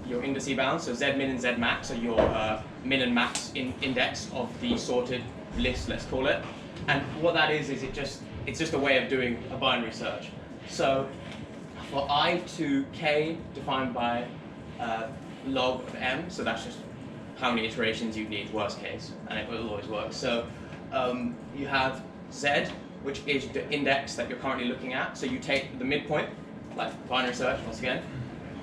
your indice bounds, so Z min and Z max are your min and max index of the sorted list, let's call it. And what that is it's just a way of doing a binary search. So for I to k defined by log of m, so that's just how many iterations you need, worst case, and it will always work. So you have Z, which is the index that you're currently looking at. So you take the midpoint, like binary search once again,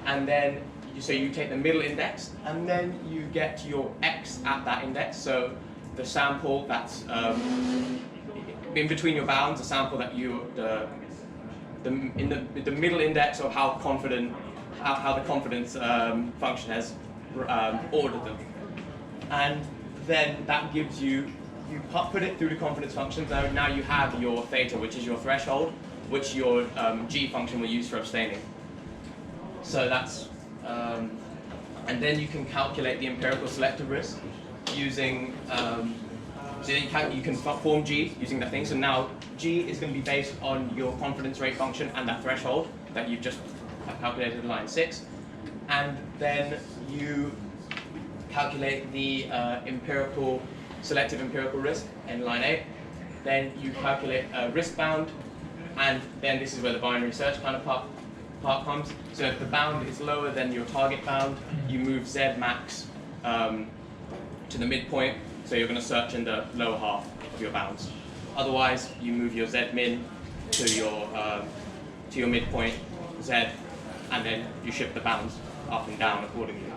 and then you take the middle index, and then you get your x at that index. So the sample that's in between your bounds, the sample that the middle index of how confident how the confidence function has ordered them, and then that gives you put it through the confidence function. So now you have your theta, which is your threshold, which your g function will use for abstaining. So that's and then you can calculate the empirical selective risk using so you can form G using that thing. So now G is going to be based on your confidence rate function and that threshold that you've just calculated in line 6. And then you calculate the selective empirical risk in line 8. Then you calculate risk bound, and then this is where the binary search kind of part comes. So if the bound is lower than your target bound, you move Z max to the midpoint. So you're going to search in the lower half of your bounds. Otherwise, you move your Z min to your midpoint Z, and then you shift the bounds up and down accordingly.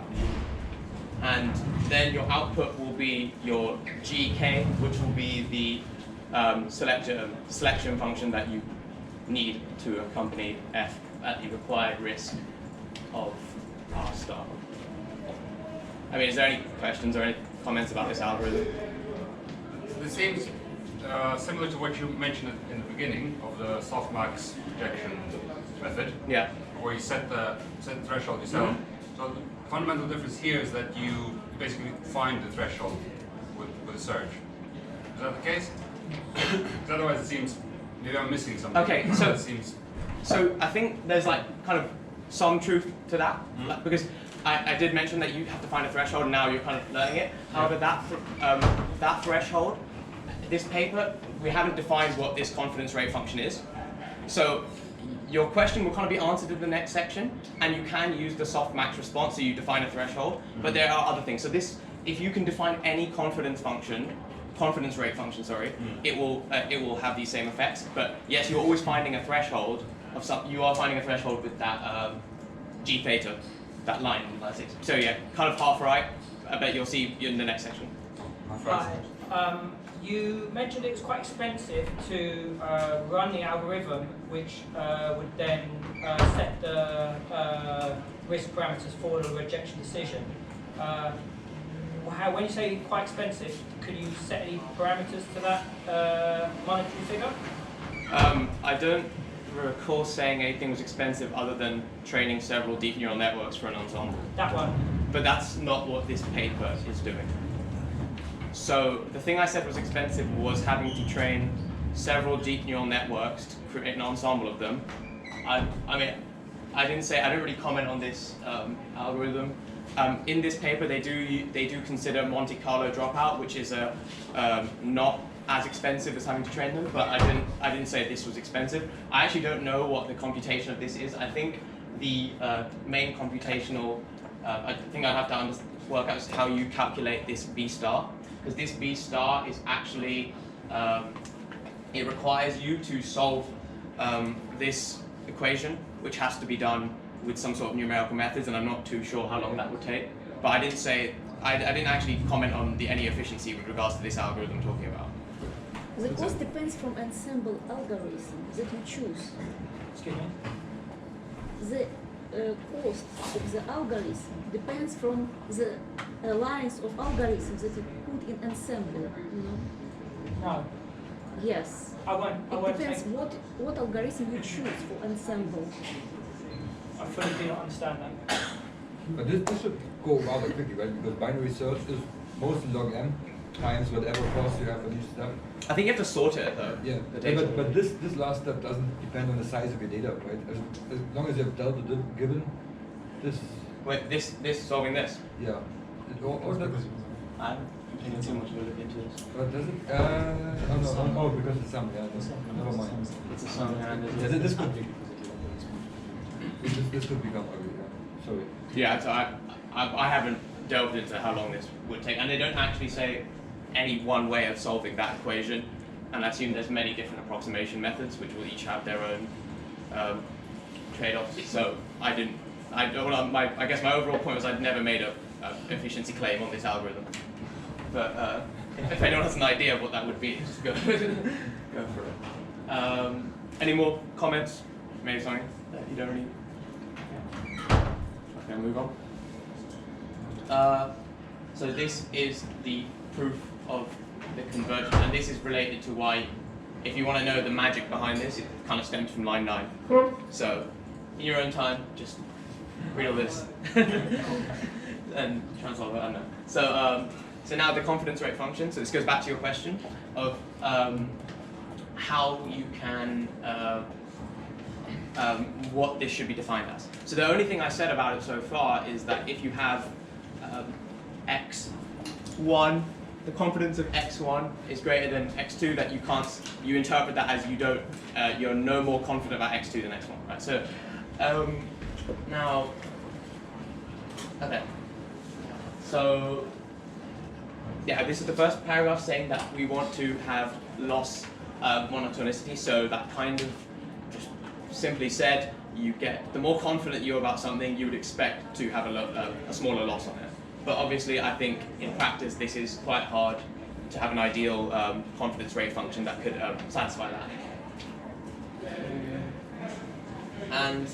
And then your output will be your GK, which will be the selection function that you need to accompany F at the required risk of R star. I mean, is there any questions or any comments about this algorithm? This seems similar to what you mentioned in the beginning of the softmax projection method. Yeah. Where you set the threshold yourself. Mm-hmm. So the fundamental difference here is that you basically find the threshold with a search. Is that the case? Otherwise, it seems maybe I'm missing something. Okay, so I think there's like kind of some truth to that, like, because I did mention that you have to find a threshold, and now you're kind of learning it. However, that threshold, this paper, we haven't defined what this confidence rate function is. So your question will kind of be answered in the next section, and you can use the softmax response, so you define a threshold, but there are other things. So this, if you can define any confidence rate function, sorry, it will have these same effects. But yes, you're always finding a threshold of some. You are finding a threshold with that g theta, that line in line 6. So yeah, kind of half right. I bet you'll see in the next section. Right. You mentioned it was quite expensive to run the algorithm, which would then set the risk parameters for the rejection decision. When you say quite expensive, could you set any parameters to that monetary figure? I don't recall saying anything was expensive other than training several deep neural networks for an ensemble. That one. But that's not what this paper is doing. So the thing I said was expensive was having to train several deep neural networks to create an ensemble of them. I mean, I didn't really comment on this algorithm. In this paper, they do consider Monte Carlo dropout, which is not as expensive as having to train them. But I didn't say this was expensive. I actually don't know what the computation of this is. I think the main computational thing I'd have to work out is how you calculate this B star, because this B star is actually it requires you to solve this equation, which has to be done with some sort of numerical methods, and I'm not too sure how long that would take. But I didn't actually comment on any efficiency with regards to this algorithm I'm talking about. The cost depends from ensemble algorithm that you choose. Excuse me? The cost of the algorithm depends from the lines of algorithms that you put in ensemble, you know? No. Yes. It depends what algorithm you choose for ensemble. I fully do not understand that. But this should go rather quickly, right? Because binary search is mostly log m times whatever cost you have for each step. I think you have to sort it though. Yeah, but this last step doesn't depend on the size of your data, right? As long as you have delta given, this Wait, this solving this. Yeah. Or that, I'm taking too much of a look into this. does it? Oh, because it's some. Yeah, never mind. It's a sum hand. Yeah, this could be. This could become ugly. Yeah. Sorry. Yeah, so I haven't delved into how long this would take, and they don't actually say any one way of solving that equation, and I assume there's many different approximation methods which will each have their own trade-offs. So I guess my overall point was I'd never made a efficiency claim on this algorithm, but if anyone has an idea of what that would be, just go go for it. Any more comments? Maybe something that you don't really. Okay, move on. So this is the proof of the convergence, and this is related to why, if you want to know the magic behind this, it kind of stems from line 9. So, in your own time, just read all this and try and solve it. I don't know. So now the confidence rate function. So this goes back to your question of how you can. What this should be defined as. So the only thing I said about it so far is that if you have x1, the confidence of x1 is greater than x2, that you interpret that as you're no more confident about x2 than x1, right? So now, okay. So yeah, this is the first paragraph saying that we want to have loss monotonicity, so that kind of just simply said, you get the more confident you're about something, you would expect to have a smaller loss on it. But obviously, I think in practice, this is quite hard to have an ideal confidence rate function that could satisfy that. And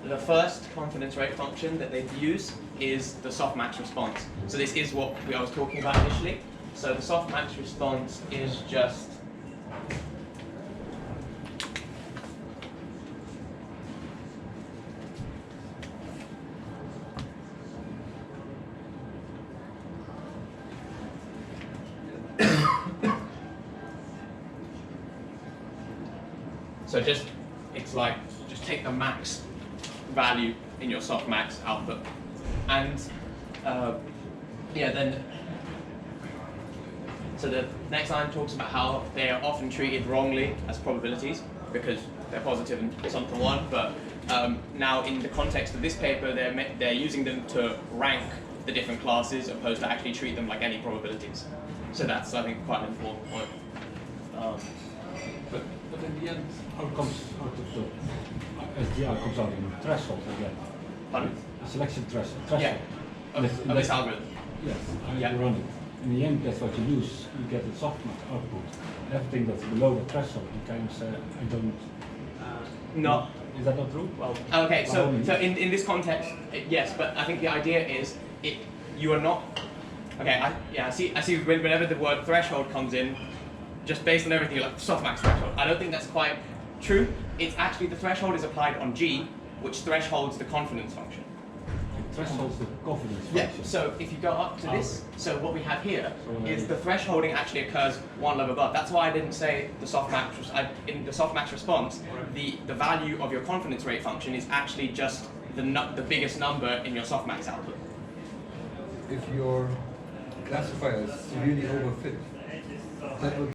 the first confidence rate function that they use is the softmax response. So this is what I was talking about initially. So the softmax response is just it's like, just take the max value in your softmax output. And so the next line talks about how they are often treated wrongly as probabilities because they're positive and something one, but now in the context of this paper, they're using them to rank the different classes opposed to actually treat them like any probabilities. So that's, I think, quite an important point. But in the end, how comes out of the SDR comes out in threshold again? Pardon? A selection threshold. Yeah. Of this algorithm. Yes, Yeah. you run it. In the end, that's what you lose. You get the softmax output. Everything that's below the threshold, you kind of say, I don't. No. Is that not true? Well, okay, so in this context, yes, but I think the idea is you are not. Okay, I see. Whenever the word threshold comes in, just based on everything, you're like softmax threshold. I don't think that's quite true. It's actually the threshold is applied on G, which thresholds the confidence function. It thresholds the confidence Yeah. function. So if you go up to this, so what we have here is the thresholding actually occurs one level above. That's why I didn't say the softmax. In the softmax response, the value of your confidence rate function is actually just the biggest number in your softmax output. If your classifier is really overfit, that will